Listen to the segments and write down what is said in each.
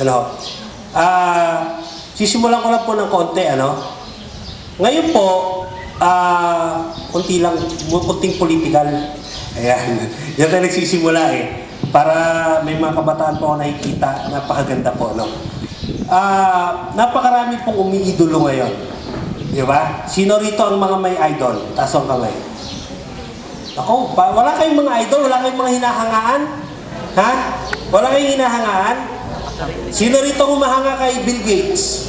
Ano? Sisimulan ko lang po ng konti, ano? Ngayon po, kunting political. Ayan. Yan tayo nagsisimula eh. Para may mga kabataan po ako nakikita, napakaganda po, no? Napakarami pong umiidolo ngayon. Di ba? Sino rito ang mga may idol? Taas ang kamay. Ako, wala kayong mga idol? Wala kayong mga hinahangaan? Ha? Wala kayong hinahangaan? Sino rito humahanga kay Bill Gates?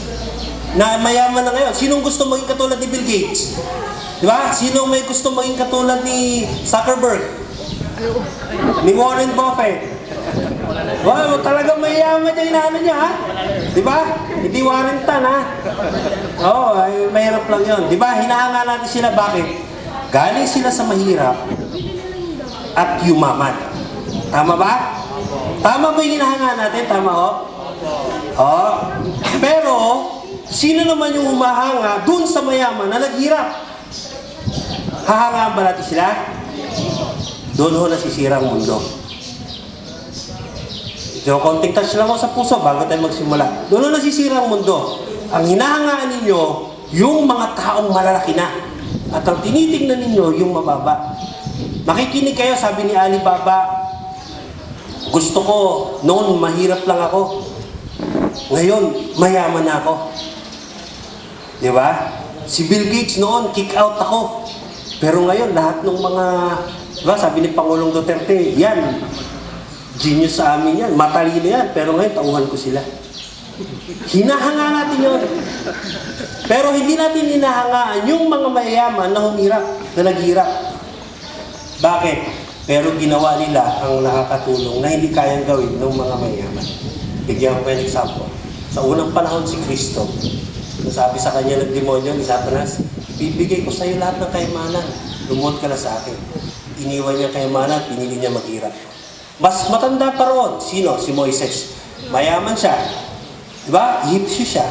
Na mayaman na ngayon. Sinong gusto maging katulad ni Bill Gates? Di ba? Sino may gusto maging katulad ni Zuckerberg? Ni Warren Buffett? Wow, talagang mayaman yung inaano niya, ha? Di ba? Hindi Warren Tan, ha? Oo, mahirap lang yun. Di ba? Hinahanga natin sila. Bakit? Galing sila sa mahirap at yumaman. Tama ba? Tama ba yung hinahanga natin? Tama, ho? Oo. Pero, sino naman yung humahanga dun sa mayaman na naghirap? Hahangaan ba natin sila? Doon ho nasisira ang mundo. So, konting touch lang ako sa puso bago tayo magsimula. Doon ho nasisira ang mundo. Ang hinahangaan ninyo, yung mga taong malalaki na. At ang tinitingnan ninyo, yung mababa. Makikinig kayo, sabi ni Alibaba, gusto ko, noon mahirap lang ako. Ngayon, mayaman na ako. Di ba? Si Bill Gates noon, kick out ako. Pero ngayon, lahat ng mga, diba, sabi ni Pangulong Duterte, yan, genius sa amin yan, matalino yan, pero ngayon, tauhan ko sila. Hinahanga natin yun. Pero hindi natin hinahangaan yung mga mayayaman na humirap, na naghirap. Bakit? Pero ginawa nila ang nakakatulong na hindi kayang gawin ng mga mayayaman. Bigyan ko kayo ng example. Sa unang panahon si Kristo, nasabi sa kanya ng demonyo ni Satanas, bibigay ko sa iyo lahat ng kayamanan. Lumuhod ka na sa akin. Iniwan niya kayamanan, pinili niya maghirap. Mas matanda pa roon. Sino? Si Moises. Mayaman siya. Diba? Ehipsyo siya.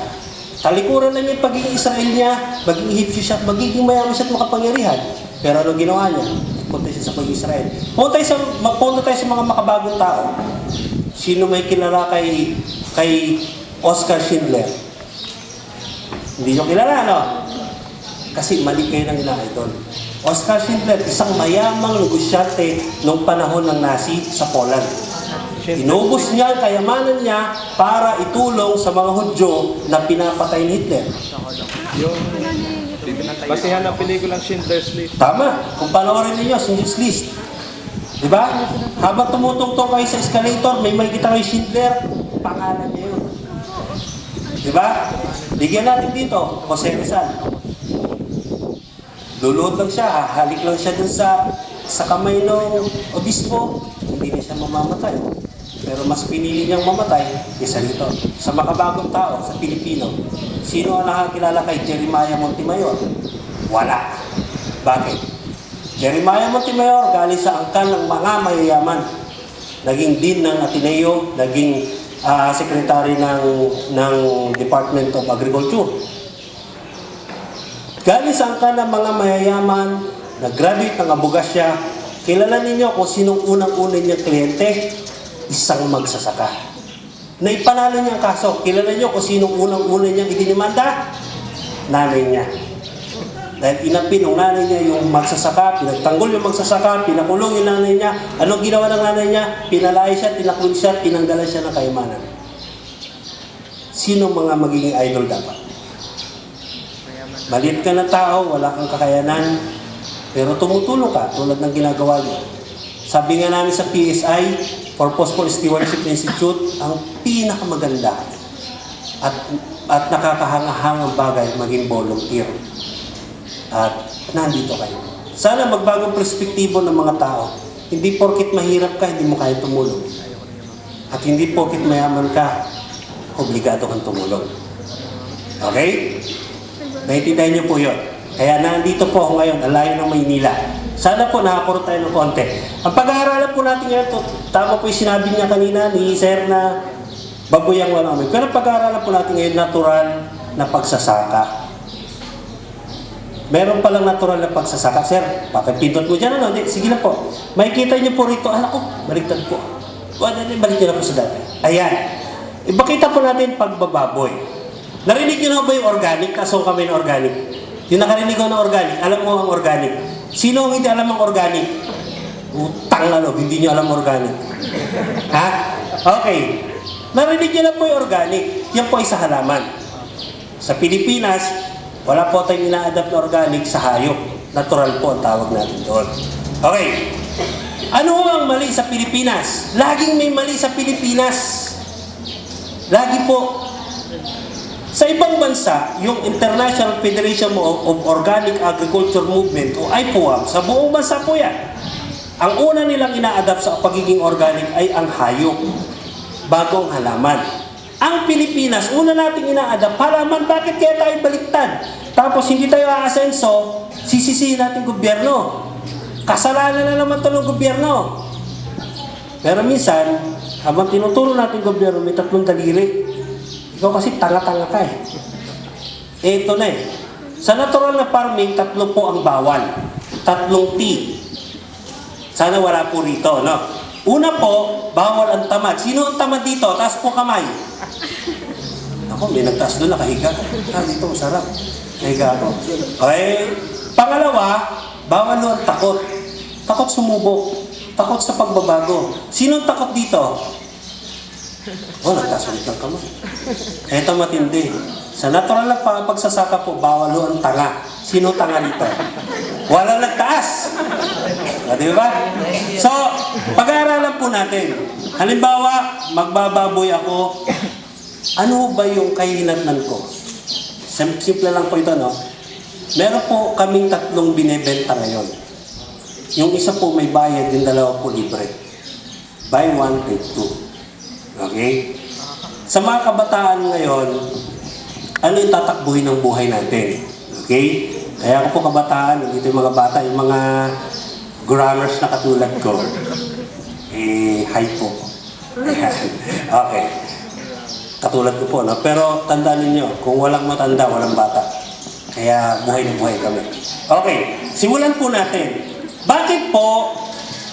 Talikuran lang yung pagiging Israel niya, maging Ehipsyo siya, magiging mayaman siya at makapangyarihan. Pero ano ginawa niya? Punta siya sa pag-Israel. Punta tayo sa mga makabagong tao. Sino may kilala kay Oscar Schindler? Hindi nyo kilala, no? Kasi mali kayo ng ina-idol. Oscar Schindler, isang mayamang negosyante noong panahon ng Nazi sa Poland. Inubos niya ang kayamanan niya para itulong sa mga Hudyo na pinapatay ni Hitler. Yung basihan ng pelikulang Schindler's List. Tama. Kung panoorin niyo, Schindler's List. Diba? Habang tumutungtong kayo sa escalator, may makikita kayo Schindler, pangalan niya yun. Diba? Bigyan natin dito, Jose Rizal. Luluhod lang siya, halik lang siya dun sa kamay ng obispo, hindi na siya mamamatay. Pero mas pinili niyang mamatay kaysa dito. Sa makabagong tao, sa Pilipino, sino ang nakakilala kay Jeremiah Montemayor? Wala. Bakit? Jeremiah Montemayor galing sa angkan ng mga mayayaman. Naging dean ng Ateneo, naging secretary ng Department of Agriculture. Galing sa angkan ng mga mayayaman, nag-graduate ng abogasya. Kilala ninyo kung sinong unang-una niyang kliyente? Isang magsasaka. Na ipanalo niya ang kaso. Kilala niyo kung sinong unang-una niyang idinimanda? Nanay niya. Dahil inapin ng nanay niya yung magsasaka, pinagtanggol yung magsasaka, pinakulong yung nanay niya. Anong ginawa ng nanay niya? Pinalay siya, tinakulong siya, tinanggalan siya ng kayamanan. Sino mga magiging idol dapat? Maliit ka na tao, wala kang kakayanan, pero tumutulong ka tulad ng ginagawa niyo. Sabi nga namin sa PSI, Purposeful Stewardship Institute, ang pinakamaganda at nakakahangahangang bagay maging volunteer. At nandito kayo. Sana magbagong perspektibo ng mga tao. Hindi porkit mahirap ka, hindi mo kaya tumulong. At hindi porkit mayaman ka, obligado kang tumulong. Okay? Naintindihan niyo po yun. Kaya nandito po ako ngayon, alayo ng Maynila. Sana po nakapuro tayo ng konti. Ang pag-aaralan po natin ngayon, tama po yung sinabi niya kanina ni Sir na baboy ang walang amoy. Pero pag-aaralan po natin ngayon, natural na pagsasaka. Meron palang natural na pagsasaka. Sir, pakipindot mo dyan, ano? Sige na po. Makikita niyo po rito, ko, baliktad po. Balik niyo na po sa dati. Ayan. Ipakita po natin pagbababoy. Narinig nyo na ba yung organic? Kasong kami ng organic. Yung nakarinig ko ng organic, alam mo ang organic. Sino ang hindi alam ang organic? Utang hindi nyo alam organic. Ha? Okay. Narinig nyo na po yung organic. Yan po ay sa halaman. Sa Pilipinas, wala po tayong ina-adapt na organic sa hayop. Natural po ang tawag natin doon. Okay. Ano ang mali sa Pilipinas? Laging may mali sa Pilipinas. Lagi po. Sa ibang bansa, yung International Federation of Organic Agriculture Movement o IFOAM, sa buong bansa po yan. Ang una nilang ina-adapt sa pagiging organic ay ang hayop, bago ang halaman. Ang Pilipinas, una nating ina-adapt halaman, bakit kaya tayo baliktad? Tapos hindi tayo aasenso, sisisihin natin gobyerno. Kasalanan na naman ito ng gobyerno. Pero minsan, habang tinuturo natin gobyerno, may 3 daliri. Ikaw kasi tanga-tanga ka eh. Ito na eh. Sa natural na farming, 3 po ang bawal. 3 T. Sana wala po rito, no? Una po, bawal ang tamad. Sino ang tamad dito? Taas po kamay. Ako, may nagtaas doon, nakahiga. Dito, masarap. Nahiga ako. Okay. Pangalawa, bawal ang takot. Takot sumubok. Takot sa pagbabago. Sino ang takot dito? Oh, nagtaas ulit ng kamay. Ito matindi. Sa natural na pagsasaka po, bawal ang tanga. Sino tanga dito? Wala nagtaas. Di ba? So, pag-aaralan po natin. Halimbawa, magbababoy ako. Ano ba yung kahinatnan ko? Simple lang po ito, no? Meron po kaming 3 binibenta ngayon. Yung isa po may bayad, yung 2 po libre. Buy 1, take 2. Okay? Sa mga kabataan ngayon, ano yung tatakbuhin ng buhay natin? Okay? Kaya ako po kabataan, dito yung mga bata, yung mga grammars na katulad ko. Hi po. Okay. Katulad ko po, no? Pero tandaan ninyo, kung walang matanda, walang bata. Kaya buhay na buhay kami. Okay, simulan po natin. Bakit po,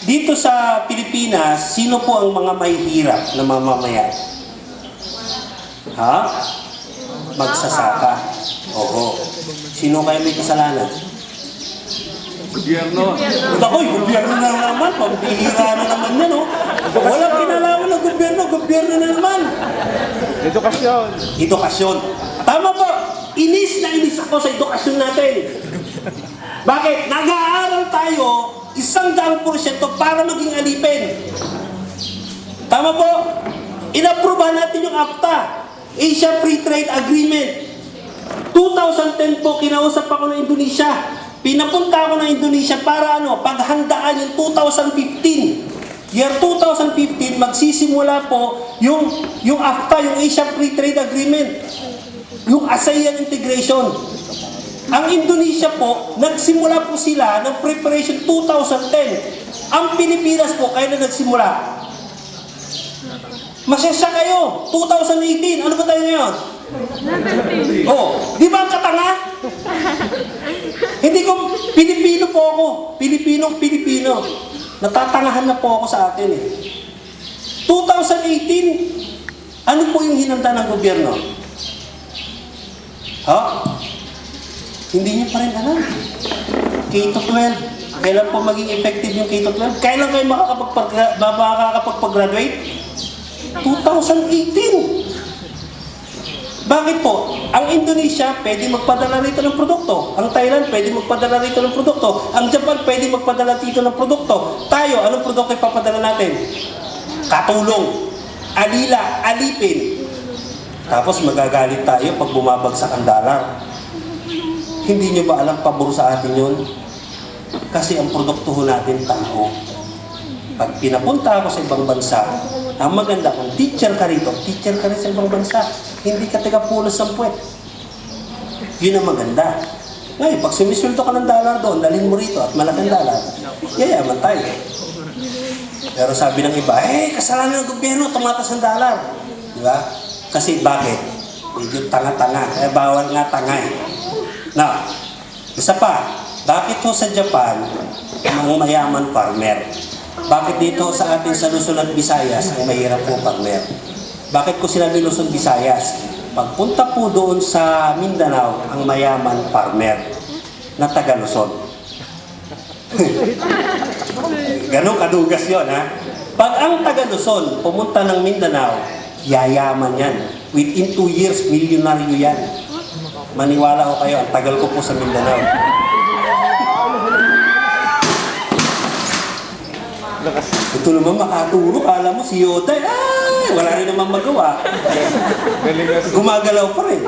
dito sa Pilipinas, sino po ang mga mahihirap na mamamayan? Ha? Magsasaka. Oo. Sino kaya may kasalanan? Gobyerno. Ako'y, gobyerno na naman. Pambihira na naman yan, no? Walang pinalawan ng gobyerno. Gobyerno na naman. Edukasyon. Edukasyon. Tama po. Inis na inis ako sa edukasyon natin. Bakit? Nag-aaral tayo 100% para maging alipin. Tama po? Inaprubahan natin yung AFTA, Asia Free Trade Agreement. 2010 po, kinausap ako ng Indonesia. Pinapunta ako ng Indonesia para paghandaan yung 2015. Year 2015, magsisimula po yung AFTA, yung Asia Free Trade Agreement. Yung ASEAN integration. Ang Indonesia po, nagsimula po sila ng preparation 2010. Ang Pilipinas po, kailan nagsimula? Masyasya kayo, 2018. Ano ba tayo ngayon? Oh, di ba ang katanga? Hindi ko, Pilipino po ako. Pilipino. Natatangahan na po ako sa atin eh. 2018, ano po yung hinanda ng gobyerno? Hindi niyo pa rin alam. K-12. Kailan po maging effective yung K-12? Kailan kayo makakapagpag-graduate? 2018. Bakit po? Ang Indonesia pwede magpadala rito ng produkto. Ang Thailand pwede magpadala rito ng produkto. Ang Japan pwede magpadala rito ng produkto. Tayo, anong produkto ipapadala natin? Katulong. Alila, alipin. Tapos magagalit tayo pag bumabagsak ang dollar. Hindi nyo ba alam pabor sa atin yun? Kasi ang produkto ho natin tao. Pag pinapunta ako sa ibang bansa, ang maganda kung teacher ka rito, teacher ka rin sa ibang bansa. Hindi ka taga-pulos ng puwet. Yun ang maganda. Ngayon, pag sumisulto ka ng dollar doon, dalhin mo rito at malaking dollar, yayaman tayo. Pero sabi ng iba, kasalanan ng gobyerno, tumatas ang dollar. Di ba? Kasi bakit? Medyo tanga-tanga. Kaya bawal nga tanga eh. Now, isa pa, bakit ho sa Japan, ang mayaman farmer? Bakit dito sa atin sa Luzon at Visayas, ang mahirap po farmer? Bakit ko sinabi Luzon, Visayas? Pagpunta po doon sa Mindanao, ang mayaman farmer na taga Luzon. Ganon kadugas yun, ha? Pag ang taga Luzon pumunta ng Mindanao, yayaman yan. Within 2 years, milyonaryo yan. Maniwala ko kayo, ang tagal ko po sa Mindanao. Ito naman makaturo, kala mo si Yoda, ay, wala rin naman magawa. Galing nga. Gumagalaw pa rin.